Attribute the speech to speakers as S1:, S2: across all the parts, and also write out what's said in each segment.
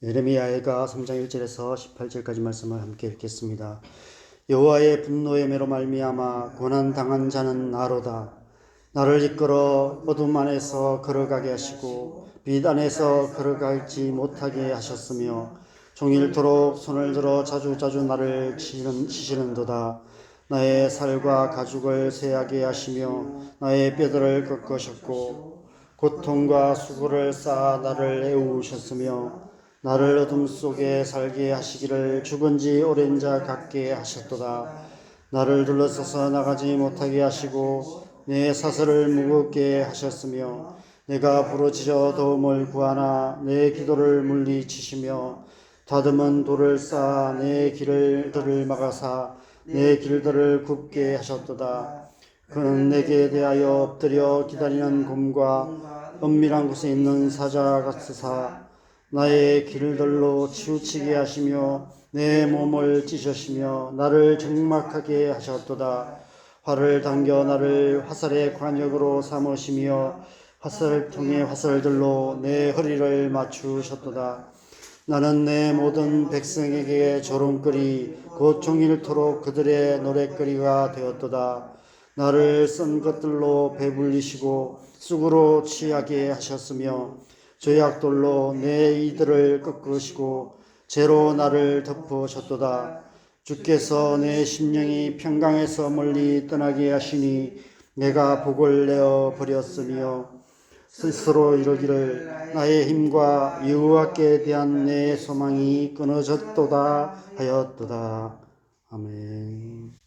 S1: 예레미야가 3장 1절에서 18절까지 말씀을 함께 읽겠습니다. 여호와의 분노의 매로 말미암아 고난 당한 자는 나로다. 나를 이끌어 어둠 안에서 걸어가게 하시고 빛 안에서 걸어가지 못하게 하셨으며 종일토록 손을 들어 자주자주 나를 치시는도다. 나의 살과 가죽을 쇠하게 하시며 나의 뼈들을 꺾으셨고 고통과 수고를 쌓아 나를 애우셨으며 나를 어둠 속에 살게 하시기를 죽은 지 오랜 자 같게 하셨도다. 나를 둘러서서 나가지 못하게 하시고 내 사슬을 무겁게 하셨으며 내가 부르짖어 도움을 구하나 내 기도를 물리치시며 다듬은 돌을 쌓아 내 길들을 막아사 내 길들을 굽게 하셨도다. 그는 내게 대하여 엎드려 기다리는 곰과 은밀한 곳에 있는 사자 같으사 나의 길들로 치우치게 하시며 내 몸을 찢으시며 나를 적막하게 하셨도다. 활을 당겨 나를 화살의 관역으로 삼으시며 화살통의 화살들로 내 허리를 맞추셨도다. 나는 내 모든 백성에게 조롱거리 곧 종일토록 그들의 노랫거리가 되었도다. 나를 쓴 것들로 배불리시고 쑥으로 취하게 하셨으며 죄악돌로 내 이들을 꺾으시고 죄로 나를 덮으셨도다. 주께서 내 심령이 평강에서 멀리 떠나게 하시니 내가 복을 내어 버렸으며 스스로 이르기를 나의 힘과 여호와께 대한 내 소망이 끊어졌도다 하였도다. 아멘.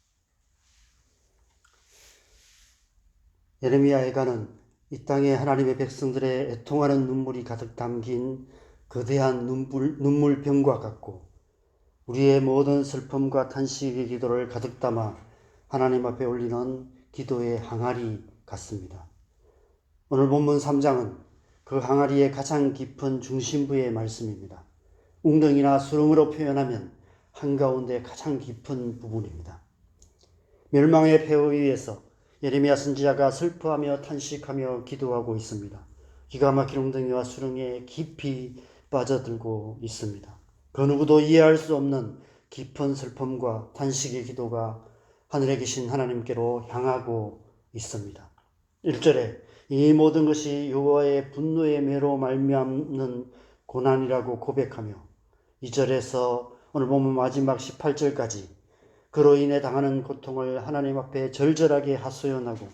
S1: 예레미야 애가는 이 땅에 하나님의 백성들의 애통하는 눈물이 가득 담긴 거대한 눈물병과 같고 우리의 모든 슬픔과 탄식의 기도를 가득 담아 하나님 앞에 올리는 기도의 항아리 같습니다. 오늘 본문 3장은 그 항아리의 가장 깊은 중심부의 말씀입니다. 웅덩이나 수렁으로 표현하면 한가운데 가장 깊은 부분입니다. 멸망의 폐허 위에서 예레미야 선지자가 슬퍼하며 탄식하며 기도하고 있습니다. 기가 막힌 웅덩이와 수렁에 깊이 빠져들고 있습니다. 그 누구도 이해할 수 없는 깊은 슬픔과 탄식의 기도가 하늘에 계신 하나님께로 향하고 있습니다. 1절에 이 모든 것이 여호와의 분노의 매로 말미암는 고난이라고 고백하며 2절에서 오늘 보면 마지막 18절까지 그로 인해 당하는 고통을 하나님 앞에 절절하게 하소연하고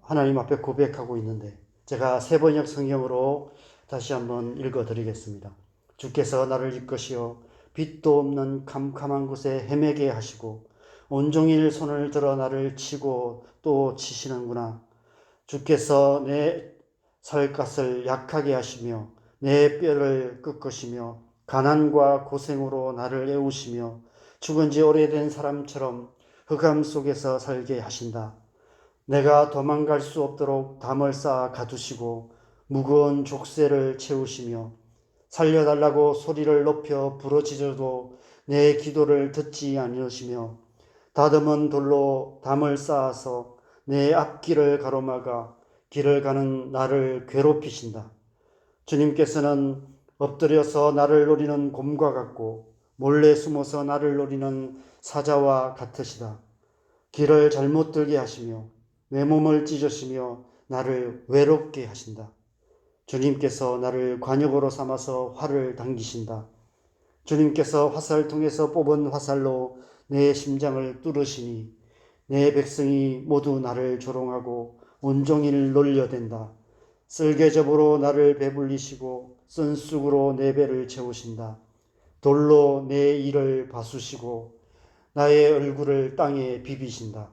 S1: 하나님 앞에 고백하고 있는데 제가 세번역 성경으로 다시 한번 읽어드리겠습니다. 주께서 나를 이끄시어 빛도 없는 캄캄한 곳에 헤매게 하시고 온종일 손을 들어 나를 치고 또 치시는구나. 주께서 내 살갗을 약하게 하시며 내 뼈를 꺾으시며 가난과 고생으로 나를 애우시며 죽은 지 오래된 사람처럼 흑암 속에서 살게 하신다. 내가 도망갈 수 없도록 담을 쌓아 가두시고 무거운 족쇄를 채우시며 살려달라고 소리를 높여 부르짖어도 내 기도를 듣지 않으시며 다듬은 돌로 담을 쌓아서 내 앞길을 가로막아 길을 가는 나를 괴롭히신다. 주님께서는 엎드려서 나를 노리는 곰과 같고 몰래 숨어서 나를 노리는 사자와 같으시다. 길을 잘못 들게 하시며 내 몸을 찢으시며 나를 외롭게 하신다. 주님께서 나를 관역으로 삼아서 활을 당기신다. 주님께서 화살통에서 뽑은 화살로 내 심장을 뚫으시니 내 백성이 모두 나를 조롱하고 온종일 놀려댄다. 쓸개접으로 나를 배불리시고 쓴 쑥으로 내 배를 채우신다. 돌로 내 이를 바수시고 나의 얼굴을 땅에 비비신다.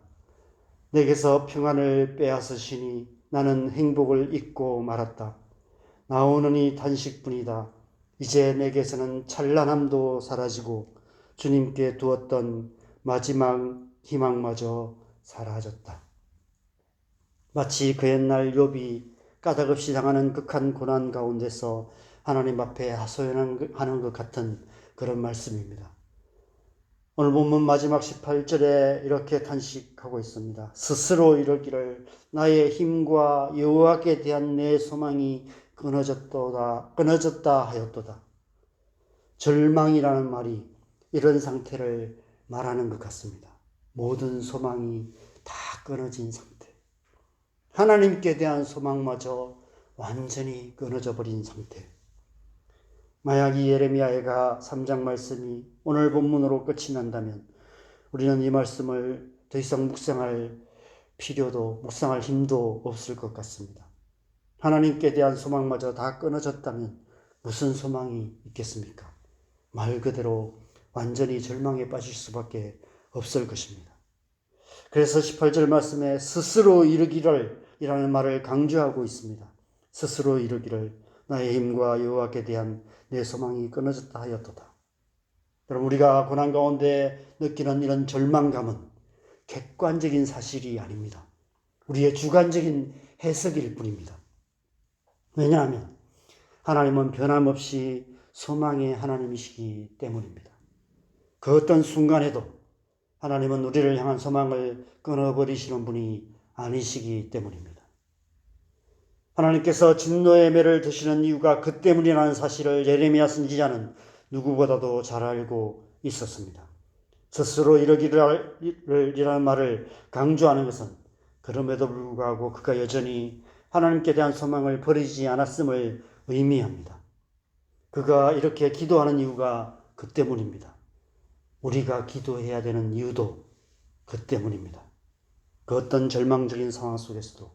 S1: 내게서 평안을 빼앗으시니 나는 행복을 잊고 말았다. 나오느니 탄식뿐이다. 이제 내게서는 찬란함도 사라지고 주님께 두었던 마지막 희망마저 사라졌다. 마치 그 옛날 욥이 까닭없이 당하는 극한 고난 가운데서 하나님 앞에 하소연하는 것 같은 그런 말씀입니다. 오늘 본문 마지막 18절에 이렇게 탄식하고 있습니다. 스스로 이르기를 나의 힘과 여호와께 대한 내 소망이 끊어졌다 하였도다. 절망이라는 말이 이런 상태를 말하는 것 같습니다. 모든 소망이 다 끊어진 상태. 하나님께 대한 소망마저 완전히 끊어져 버린 상태. 만약 이 예레미야가 3장 말씀이 오늘 본문으로 끝이 난다면 우리는 이 말씀을 더 이상 묵상할 힘도 없을 것 같습니다. 하나님께 대한 소망마저 다 끊어졌다면 무슨 소망이 있겠습니까? 말 그대로 완전히 절망에 빠질 수밖에 없을 것입니다. 그래서 18절 말씀에 스스로 이르기를 이라는 말을 강조하고 있습니다. 스스로 이르기를 나의 힘과 여호와께 대한 내 소망이 끊어졌다 하였도다. 여러분, 우리가 고난 가운데 느끼는 이런 절망감은 객관적인 사실이 아닙니다. 우리의 주관적인 해석일 뿐입니다. 왜냐하면 하나님은 변함없이 소망의 하나님이시기 때문입니다. 그 어떤 순간에도 하나님은 우리를 향한 소망을 끊어버리시는 분이 아니시기 때문입니다. 하나님께서 진노의 매를 드시는 이유가 그 때문이라는 사실을 예레미야 선지자는 누구보다도 잘 알고 있었습니다. 스스로 이러기를이라는 말을 강조하는 것은 그럼에도 불구하고 그가 여전히 하나님께 대한 소망을 버리지 않았음을 의미합니다. 그가 이렇게 기도하는 이유가 그 때문입니다. 우리가 기도해야 되는 이유도 그 때문입니다. 그 어떤 절망적인 상황 속에서도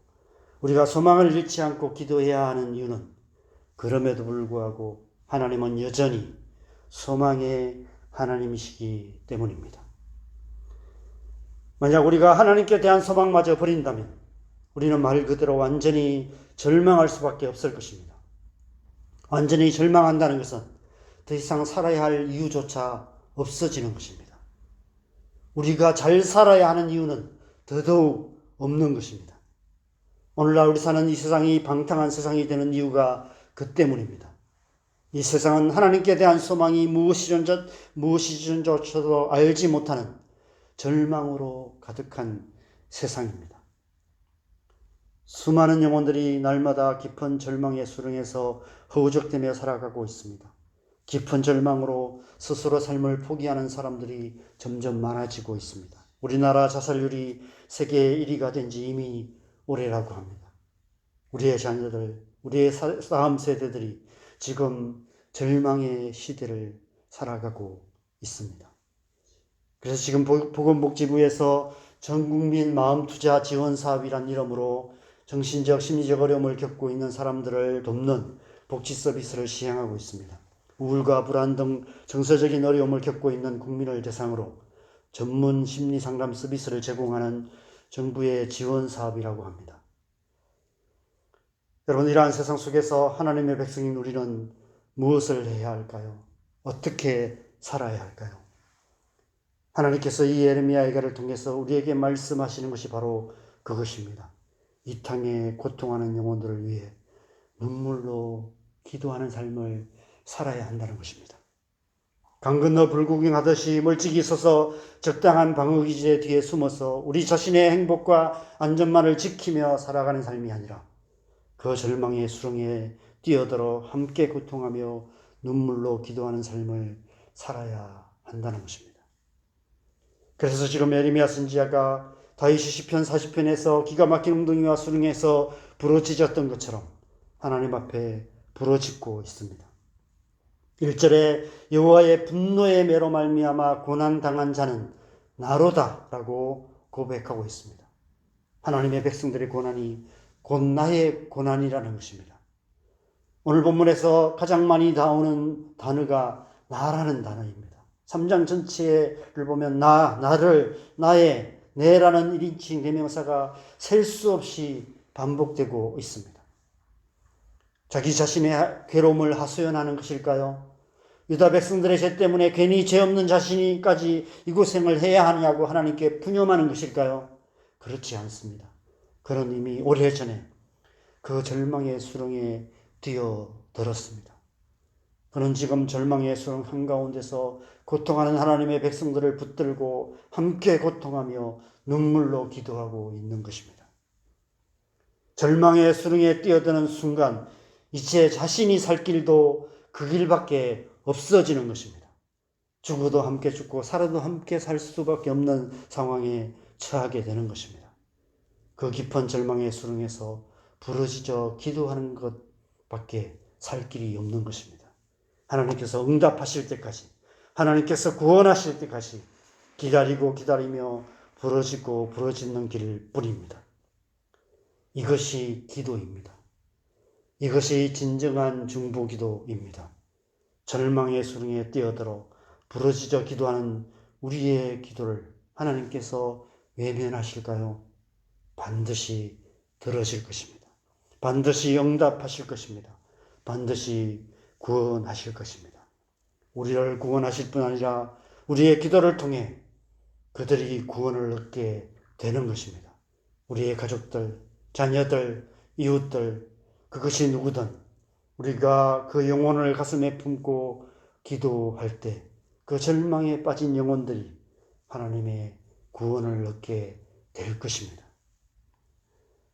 S1: 우리가 소망을 잃지 않고 기도해야 하는 이유는 그럼에도 불구하고 하나님은 여전히 소망의 하나님이시기 때문입니다. 만약 우리가 하나님께 대한 소망마저 버린다면 우리는 말 그대로 완전히 절망할 수밖에 없을 것입니다. 완전히 절망한다는 것은 더 이상 살아야 할 이유조차 없어지는 것입니다. 우리가 잘 살아야 하는 이유는 더더욱 없는 것입니다. 오늘날 우리 사는 이 세상이 방탕한 세상이 되는 이유가 그 때문입니다. 이 세상은 하나님께 대한 소망이 무엇이든지조차도 알지 못하는 절망으로 가득한 세상입니다. 수많은 영혼들이 날마다 깊은 절망의 수렁에서 허우적대며 살아가고 있습니다. 깊은 절망으로 스스로 삶을 포기하는 사람들이 점점 많아지고 있습니다. 우리나라 자살률이 세계 1위가 된 지 이미 오래라고 합니다. 우리의 자녀들, 우리의 다음 세대들이 지금 절망의 시대를 살아가고 있습니다. 그래서 지금 보건복지부에서 전국민 마음투자 지원 사업이란 이름으로 정신적, 심리적 어려움을 겪고 있는 사람들을 돕는 복지 서비스를 시행하고 있습니다. 우울과 불안 등 정서적인 어려움을 겪고 있는 국민을 대상으로 전문 심리 상담 서비스를 제공하는 정부의 지원 사업이라고 합니다. 여러분, 이러한 세상 속에서 하나님의 백성인 우리는 무엇을 해야 할까요? 어떻게 살아야 할까요? 하나님께서 이 예레미야를 통해서 우리에게 말씀하시는 것이 바로 그것입니다. 이 땅에 고통하는 영혼들을 위해 눈물로 기도하는 삶을 살아야 한다는 것입니다. 강 건너 불구경하듯이 멀찍이 서서 적당한 방어기지의 뒤에 숨어서 우리 자신의 행복과 안전만을 지키며 살아가는 삶이 아니라 그 절망의 수렁에 뛰어들어 함께 고통하며 눈물로 기도하는 삶을 살아야 한다는 것입니다. 그래서 지금 예레미야 선지자가 다윗이 시편 40편에서 기가 막힌 웅덩이와 수렁에서 부러지졌던 것처럼 하나님 앞에 부러지고 있습니다. 1절에 여호와의 분노의 매로 말미암아 고난당한 자는 나로다 라고 고백하고 있습니다. 하나님의 백성들의 고난이 곧 나의 고난이라는 것입니다. 오늘 본문에서 가장 많이 나오는 단어가 나라는 단어입니다. 3장 전체를 보면 나를, 나의, 내라는 1인칭 대명사가 셀 수 없이 반복되고 있습니다. 자기 자신의 괴로움을 하소연하는 것일까요? 유다 백성들의 죄 때문에 괜히 죄 없는 자신이까지 이 고생을 해야 하냐고 하나님께 푸념하는 것일까요? 그렇지 않습니다. 그는 이미 오래전에 그 절망의 수렁에 뛰어들었습니다. 그는 지금 절망의 수렁 한가운데서 고통하는 하나님의 백성들을 붙들고 함께 고통하며 눈물로 기도하고 있는 것입니다. 절망의 수렁에 뛰어드는 순간 이제 자신이 살 길도 그 길밖에 없어지는 것입니다. 죽어도 함께 죽고 살아도 함께 살 수밖에 없는 상황에 처하게 되는 것입니다. 그 깊은 절망의 수렁에서 부르짖어 기도하는 것밖에 살 길이 없는 것입니다. 하나님께서 응답하실 때까지, 하나님께서 구원하실 때까지 기다리고 기다리며 부르짖고 부르짖는 길 뿐입니다. 이것이 기도입니다. 이것이 진정한 중보기도입니다. 절망의 수렁에 뛰어들어 부르짖어 기도하는 우리의 기도를 하나님께서 외면하실까요? 반드시 들으실 것입니다. 반드시 응답하실 것입니다. 반드시 구원하실 것입니다. 우리를 구원하실 뿐 아니라 우리의 기도를 통해 그들이 구원을 얻게 되는 것입니다. 우리의 가족들, 자녀들, 이웃들, 그것이 누구든 우리가 그 영혼을 가슴에 품고 기도할 때 그 절망에 빠진 영혼들이 하나님의 구원을 얻게 될 것입니다.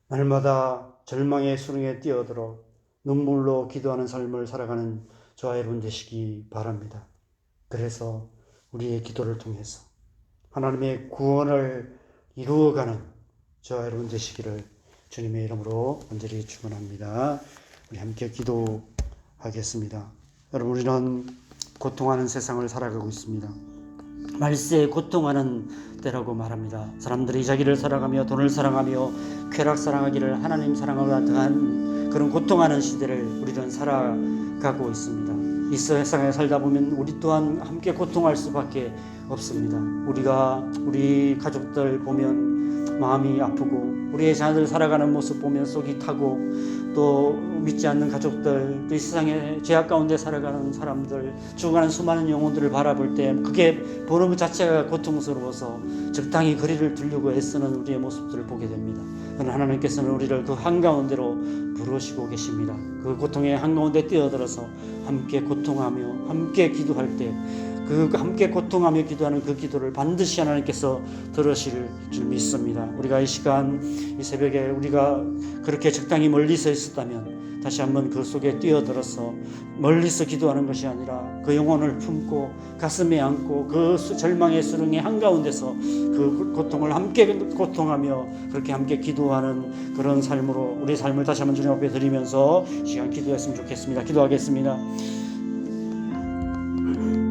S1: 날마다 절망의 수렁에 뛰어들어 눈물로 기도하는 삶을 살아가는 저와 여러분 되시기 바랍니다. 그래서 우리의 기도를 통해서 하나님의 구원을 이루어가는 저와 여러분 되시기를 주님의 이름으로 간절히 축원합니다. 우리 함께 기도하겠습니다. 여러분, 우리는 고통하는 세상을 살아가고 있습니다. 말세에 고통하는 때라고 말합니다. 사람들이 자기를 사랑하며 돈을 사랑하며 쾌락 사랑하기를 하나님 사랑하고자 한 그런 고통하는 시대를 우리는 살아가고 있습니다. 이 세상에 살다 보면 우리 또한 함께 고통할 수밖에 없습니다. 우리 가족들 보면 마음이 아프고 우리의 자녀들 살아가는 모습 보면 속이 타고 또 믿지 않는 가족들, 또 이 세상에 죄악 가운데 살아가는 사람들, 죽어가는 수많은 영혼들을 바라볼 때 그게 보는 것 자체가 고통스러워서 적당히 거리를 두려고 애쓰는 우리의 모습들을 보게 됩니다. 그러나 하나님께서는 우리를 그 한가운데로 부르시고 계십니다. 그 고통의 한가운데 뛰어들어서 함께 고통하며 함께 기도할 때 그 함께 고통하며 기도하는 그 기도를 반드시 하나님께서 들으실 줄 믿습니다. 우리가 이 시간 이 새벽에 우리가 그렇게 적당히 멀리서 있었다면 다시 한번 그 속에 뛰어들어서 멀리서 기도하는 것이 아니라 그 영혼을 품고 가슴에 안고 그 절망의 수렁의 한가운데서 그 고통을 함께 고통하며 그렇게 함께 기도하는 그런 삶으로 우리 삶을 다시 한번 주님 앞에 드리면서 이 시간 기도했으면 좋겠습니다. 기도하겠습니다.